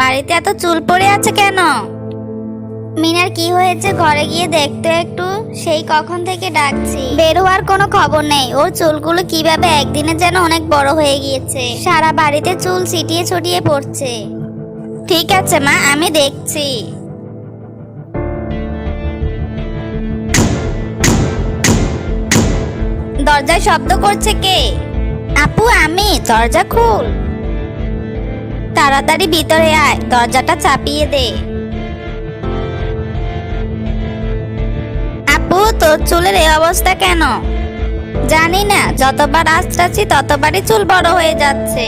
বাড়িতে এত চুল পড়ে আছে কেন? মিনার কি হয়েছে ঘরে গিয়ে দেখতে একটু, সেই কখন থেকে ডাকছি, বের হওয়ার কোনো খবর নেই। ওর চুলগুলো কিভাবে একদিনে যেন অনেক বড় হয়ে গিয়েছে, সারা বাড়িতে চুল ছিটিয়ে ছড়িয়ে পড়ছে। ঠিক আছে মা, আমি দেখছি। দরজায় শব্দ করছে কে? আপু আমি, দরজা খুল। তাড়াতাড়ি ভিতরে আয়, দরজাটা চাপিয়ে দে। আপু তোর চুলের এই অবস্থা কেন? জানি না, যতবার আঁচড়াচ্ছি ততবারই চুল বড় হয়ে যাচ্ছে,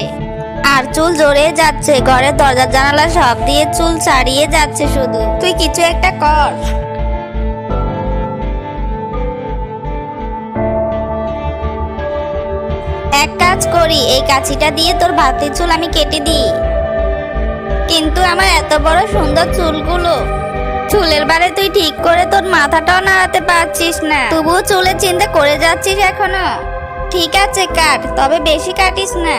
আর চুল জড়ে যাচ্ছে। ঘরের দরজা জানালা সব দিয়ে চুল ছাড়িয়ে যাচ্ছে শুধু। তুই কিছু একটা কর। এক কাজ করি, এই কাঁচিটা দিয়ে তোর ভাতের চুল আমি কেটে দিই। কিন্তু আমার এত বড় সুন্দর চুলগুলো, চুলের বারে তুই ঠিক করে তোর মাথাটাও নাড়াতে পারছিস না, তবুও চুলের চিন্তা করে যাচ্ছিস এখনো। ঠিক আছে কাট, তবে বেশি কাটিস না।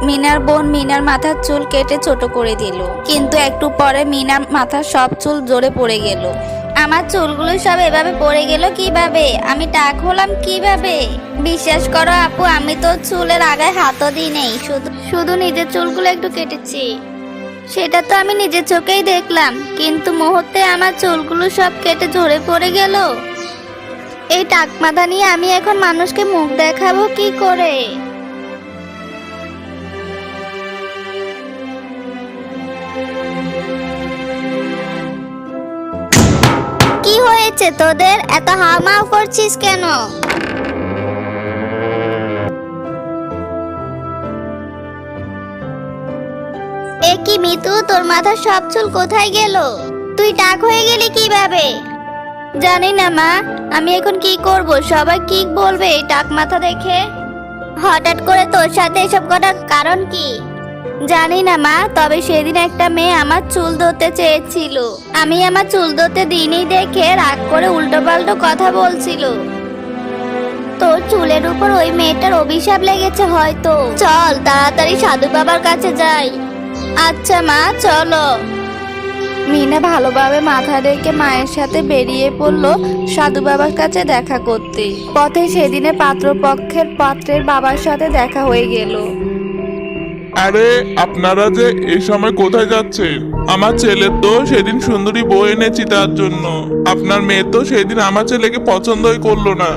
মিনার বোন মিনার মাথার চুল কেটে ছোট করে দিল, কিন্তু একটু পরে মিনার মাথার সব চুল জোরে পড়ে গেল। আমার চুলগুলো সব এভাবে পড়ে গেল কিভাবে? আমি টাক হলাম কিভাবে? বিশ্বাস করো আপু, আমি তো চুলের আগায় হাতও দিই নেই, শুধু নিজের চুলগুলো একটু কেটেছি। সেটা তো আমি নিজের চোখেই দেখলাম, কিন্তু মুহূর্তে আমার চুলগুলো সব কেটে ঝরে পড়ে গেল। এই টাক মাথা নিয়ে আমি এখন মানুষকে মুখ দেখাবো কি করে? কি হয়েছে তোদের, এত হাউমাউ করছিস কেন? এ কি মিতু, তোর মাথার সব চুল কোথায় গেল? তুই টাক হয়ে গেলি কিভাবে? জানি না মা, আমি এখন কি করব? সবাই কি বলবে এই টাক মাথা দেখে? হঠাৎ করে তোর সাথে এসব করার কারণ কি? জানি না মা, তবে সেদিন একটা মেয়ে আমার চুল ধরতে চেয়েছিল, আমি আমার চুল ধরতে দিইনি দেখে রাগ করে উল্টোপাল্টো কথা বলছিল। তোর চুলের উপর ওই মেয়েটার অভিশাপ লেগেছে হয়তো। চল তাড়াতাড়ি সাধু বাবার কাছে যাই। আচ্ছা মা, চলো। মিনা ভালোভাবে মাথা রেখে মায়ের সাথে বেরিয়ে পড়লো সাধু বাবার কাছে দেখা করতে। পথে সেদিনে পাত্রপক্ষের পাত্রের বাবার সাথে দেখা হয়ে গেল। আরে আপনারা যে এই সময় কোথায় যাচ্ছেন? আমার ছেলের তো সেদিন সুন্দরী বউ এনেছি তার জন্য। আপনার মেয়ে তো সেদিন আমার ছেলেকে পছন্দই করলো না।